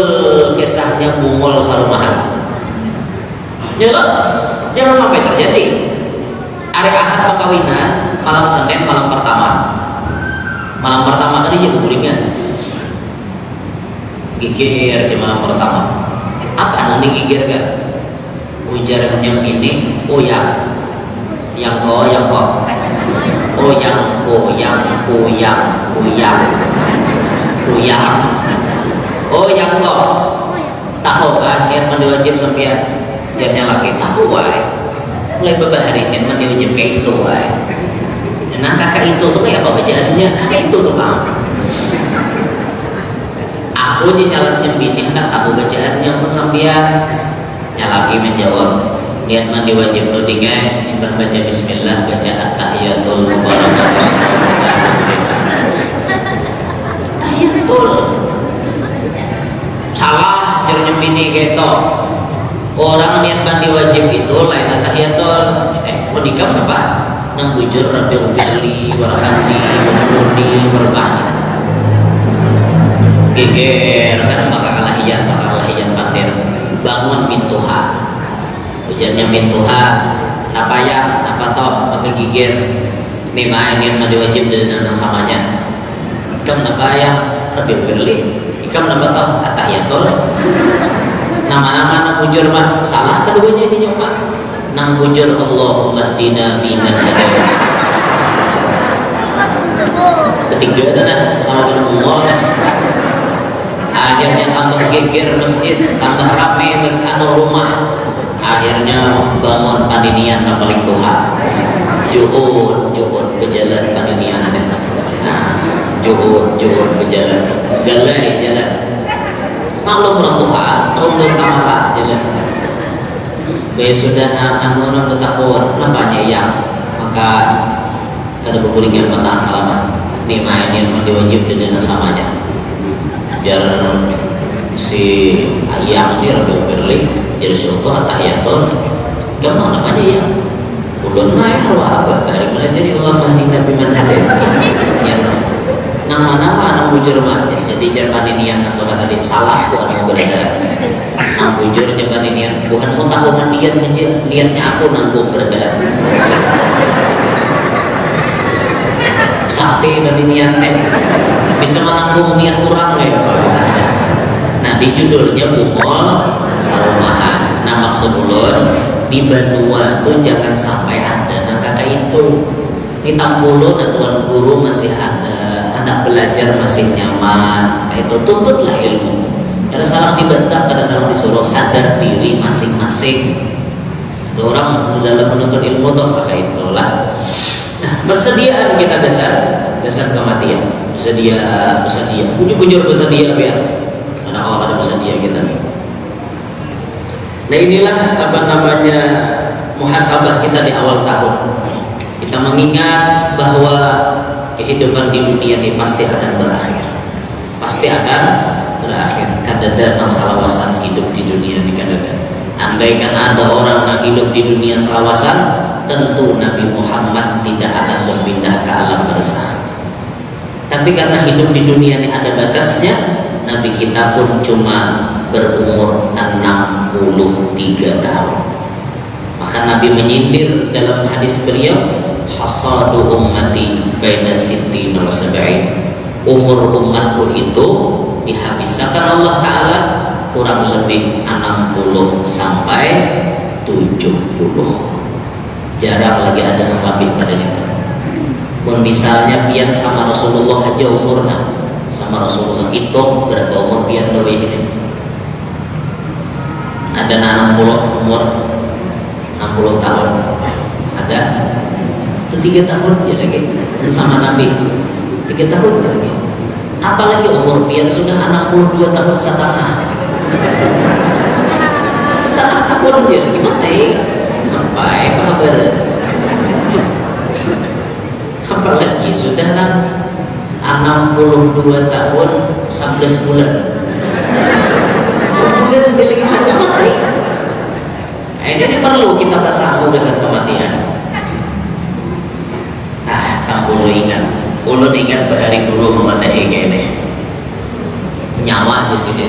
[SPEAKER 2] kisahnya bungol sarumahan. Jangan sampai terjadi. Hari Ahad perkawinan, malam Senin malam pertama. Malam pertama tadi jadi gulingan. Gigir di malam pertama. Apa nanti gigir kan? Ujarnya ini oyang. Yang ko. Oh yang ko. Tahu kan? Niat mandi wajib sampai niatnya lagi tahu wae. Mulai beberapa hari niat mandi wajib kayak itu wae. Nah kakak itu tuh kayak apa bacaannya? Kakak itu tuh bang. Aku nyalat nyembini hendak tahu bacaannya pun sambian nyalaki menjawab niat mandi wajib tuh dengan ibadah baca bismillah, baca at-tahiyatul mubarakatus. Tahiyatul salah jangan nyembini gitu. Orang niat mandi wajib itu lain at-tahiyatul mau nikah apa? Nang bujur rabbi ghfirli warhamni wajurni warfa'ni. Geger kan maka kalahian pandir bangun pintuha ujarnya pintuha napa ya napa toh maka gigir nima ingin mandi wajib dengan samanya ikam napa ya rabbi ghfirli ikam napa toh atahiyatul nama-nama nang bujur mah salah keduanya itu nyoba nang bujur Allahumma hdina fiman hadaita ketiga dah sama dengan Allah. Akhirnya tambah geger masjid, tambah rame masjid rumah. Akhirnya bangun paninian yang paling tua. Juhud berjalan paninian. Nah, juhud berjalan. Galai jalan. Maklum orang tua, tahun bertamara jalan. Gaya sudah anu bertakwa nampaknya ya, maka kada berkuringan mata halaman ini main yang diwajib dengan samanya biar si ayam ini Rabi Firli jadi suruh atahiyatul kemana namanya ya ulun main arwah apa dari mana jadi Allah mahdi nabi manhadin yang nama-nama anak bujur mah jadi Jerman ini yang atau kata dia salah bukan mau berada anak bujur Jerman ini yang bukan mau tahu mandian aja niatnya aku nanggung berada sakti dan niatnya bisa menanggung niat kurang ya Pak misalnya. Nah di judulnya Bumol Sarumahan. Nah maksud ulun di Banua tuh jangan sampai ada nah kata itu di Tampulun Tuan Guru masih ada anak belajar masih nyaman nah, itu tuntutlah ilmu karena salah dibentak karena salah disuruh sadar diri masing-masing itu orang dalam menuntut ilmu tuh pakai itulah. Nah persediaan kita dasar kematian bersedia bujur bersedia biar karena Allah ada bersedia kita. Nah inilah apa namanya muhasabah kita di awal tahun. Kita mengingat bahwa kehidupan di dunia ini pasti akan berakhir. Pasti akan berakhir. Kadada nang salawasan hidup di dunia ini kadada. Andaikan ada orang yang hidup di dunia salawasan, tentu Nabi Muhammad tidak akan berpindah ke alam barzakh. Tapi karena hidup di dunia ini ada batasnya, Nabi kita pun cuma berumur 63 tahun. Maka Nabi menyindir dalam hadis beliau, hasadu ummati baina sittin wa sab'in. Umur umatku itu dihabiskan Allah Ta'ala kurang lebih 60 sampai 70. Jarang lagi ada yang lebih pada itu. Pun misalnya pian sama Rasulullah aja umurnya sama Rasulullah itu berapa umur pian dawe ini? Ada 60 umur 60 tahun. Ada itu 3 tahun ya lagi sama Nabi 3 tahun ya lagi. Apalagi umur pian sudah 62 tahun setengah. Setengah tahun ya lagi mati. Sampai kabar. Apalagi sudah 62 tahun 11 bulan. Sebulan dia lagi ada mati. Ini perlu kita bersambung dengan kematian. Nah, tak perlu ingat. Ulun ingat berhari guru memadai ini. Nyawa di sini.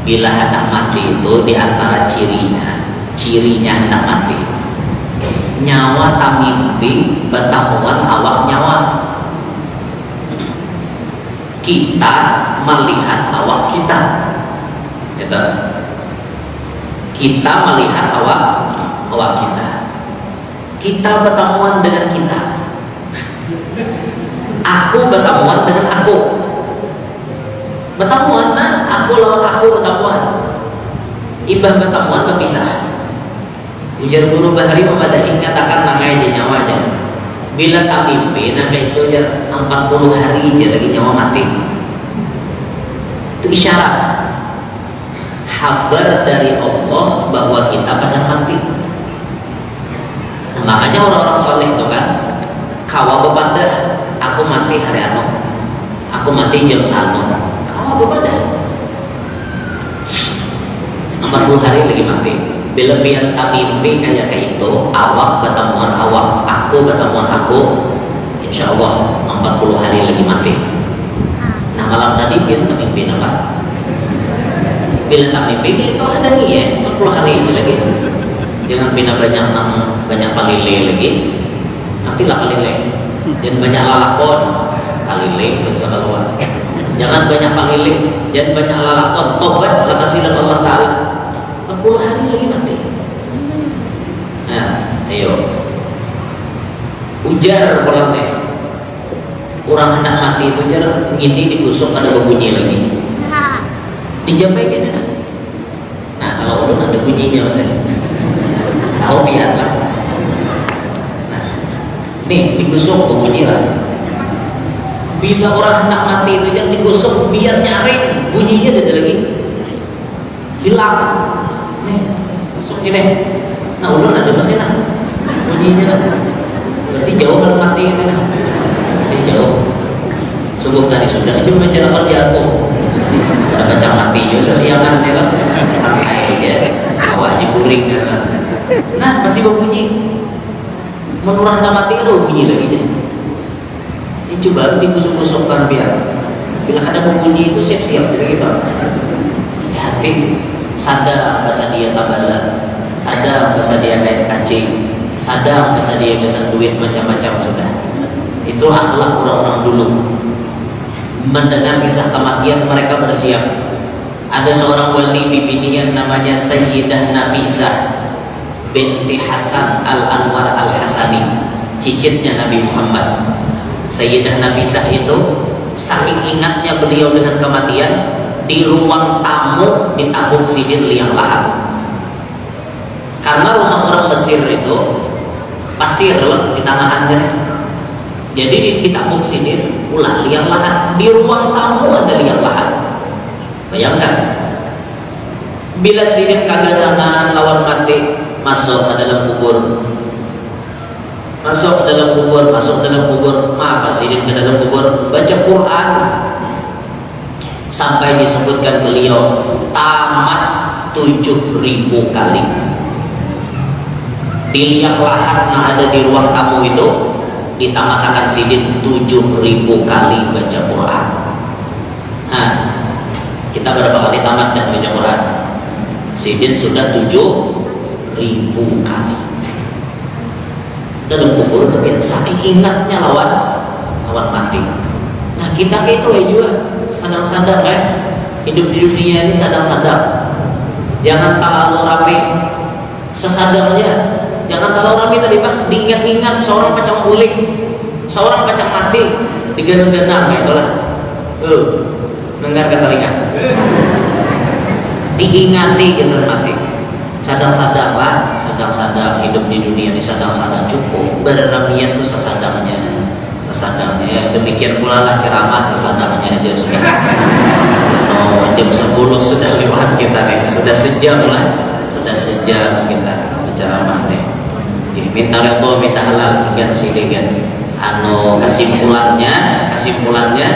[SPEAKER 2] Bila hendak mati itu di antara cirinya hendak mati. Nyawa tak mimpi betamuan awak nyawa. Kita melihat awak kita. Gitu. Kita melihat awak kita. Kita bertemuan dengan kita. Aku bertemuan dengan aku. Bertemuan, nah aku lawan aku bertemuan. Imbah bertemuan berpisah. Ujar guru Bahari Memadahi katakan namanya aja nyawa aja. Bila tak mimpi, namanya itu aja 40 hari aja lagi nyawa mati. Itu isyarat. Kabar dari Allah bahwa kita akan mati. Nah, makanya orang-orang soleh itu kan kawa bepada aku mati hari anu, aku mati jam 1, kawa bepada 40 hari lagi mati. Bila biar tak mimpi kayak itu awak bertemuan awak, aku bertemuan aku, insya Allah 40 hari lagi mati. Nah malam tadi biar tak mimpi apa? Bila tak mimpi itu ada nih ya 40 hari ini lagi. Jangan bina banyak palile lagi. Nanti lah palile. Jangan banyak lalakon palile bisa keluar. Jangan banyak palile, jangan banyak lalakon. Tobat lakasilan Allah Taala. 40 hari lagi mati. Nah, ayo. Ujar pulang deh. Orang hendak mati itu ujar ini digusuk ada bunyi lagi. Dijamaikan ya. Nah kalau ulun ada bunyinya mas tahu biarlah. Nah, nih digusuk bunyi lah. Bila orang hendak mati itu jangan digusuk biar nyaring bunyinya ada lagi hilang. Nih Ini, nah ulun ada mesin lah, bunyinya lah. Berarti jauh kan mati ini lah, masih jauh. Sungguh tadi sudah aja baca kerja aku, udah baca mati juga sesiangan ya kan, santai ya, awak aja kuring ya kan. Nah masih berbunyi, menurut mati ada bunyi lagi deh. Ini coba dibusuk-busukkan biar, bila ada berbunyi itu siap-siap dari kita. Hati, sadar bahasa dia tabala. Sadar bahasa dia naik kancing, sadar bahasa dia geser duit macam-macam sudah. Itu akhlak orang-orang dulu. Mendengar kisah kematian mereka bersiap. Ada seorang wali bibinian namanya Sayyidah Nabisah binti Hasan Al-Anwar Al-Hasani, cicitnya Nabi Muhammad. Sayyidah Nabisah itu saking ingatnya beliau dengan kematian, di ruang tamu ditabung sidin liang lahat. Karena rumah orang Mesir itu pasir loh di tangannya, jadi ditabung sidin ulah liang lahat. Di ruang tamu ada liang lahat. Bayangkan, bila sidin kagadangan lawan mati, masuk ke dalam kubur, masuk ke dalam kubur, masuk ke dalam kubur. Apa sidin ke dalam kubur? Baca Quran sampai disebutkan beliau tamat 7.000 kali. Di liang lahat yang ada di ruang tamu itu ditamakan sidin 7.000 kali baca Quran. Nah, kita berapa kali tamat dan baca Quran? Sidin sudah 7.000 kali dalam kubur, tapi saking ingatnya lawan mati. Nah kita itu ya juga sadang-sadang ya, hidup di dunia ini sadang-sadang. Jangan terlalu rapi, sesadarnya. Jangan terlalu rapi tadi Pak, diingat-ingat seorang pacang kuling, seorang pacang mati, digenang-genang ya itulah. Dengar kata telinga. Diingati kisah mati. Sadang-sadang lah, sadang-sadang hidup di dunia ini, sadang-sadang cukup. Berramian itu sesadangnya. Sesadangnya, demikian pula lah ceramah sesadangnya aja sudah. Oh, jam 10 sudah lewat kita nih, sudah sejam lah, sudah sejam kita berceramah nih. Minta repo, minta halal, kan sini kan. Kesimpulannya,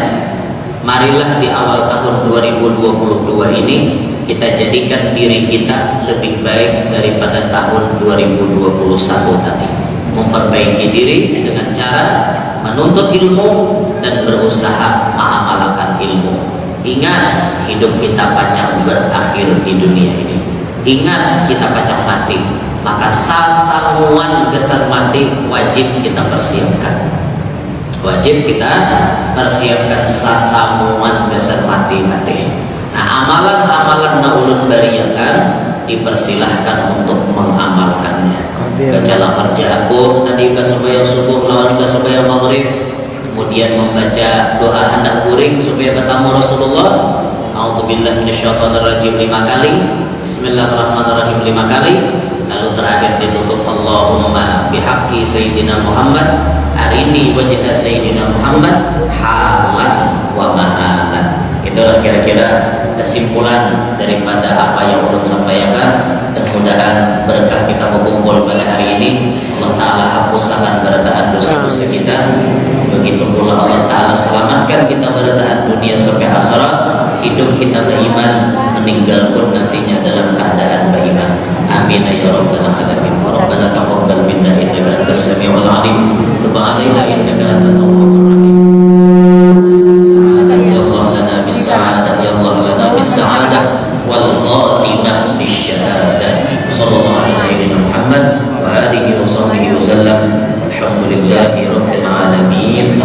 [SPEAKER 2] marilah di awal tahun 2022 ini kita jadikan diri kita lebih baik daripada tahun 2021 tadi. Memperbaiki diri dengan cara menuntut ilmu dan berusaha mengamalkan ilmu. Ingat, hidup kita pacang berakhir di dunia ini. Ingat, kita pacang mati. Maka sasamuan geser mati wajib kita persiapkan. Wajib kita persiapkan sasamuan geser mati tadi. Nah, amalan-amalan na ulun bariakan dipersilahkan untuk mengamalkannya. Bacalah kerja aku tadi supaya subuh lawan supaya maghrib, kemudian membaca doa hendak kuring supaya bertemu Rasulullah. A'udzubillahi minasyaitonirrajim 5 kali, Bismillahirrahmanirrahim 5 kali, lalu terakhir ditutup Allahumma bihaqqi Sayyidina Muhammad arini wajah Sayyidina Muhammad halan wa ma'alan. Itulah kira-kira kesimpulan daripada apa yang ulun sampaikan. Mudah-mudahan berkah kita berkumpul pada hari ini, Allah Ta'ala hapuskan berataan dosa-dosa kita. Begitu pula Allah Ta'ala selamatkan kita berataan dunia sampai akhirat. Hidup kita beriman, meninggal pun nantinya dalam keadaan beriman. Amin ya rabbal alamin. Wa rabbana taqabbal minna innaka antas samiul alim. Tub 'alaina innaka antat tawwabur rahim. بالسعادة يا الله لنا بالسعادة والخاتمة بالشهادة صلى الله على سيدنا محمد وآله وصحبه وسلم. الحمد لله رب العالمين.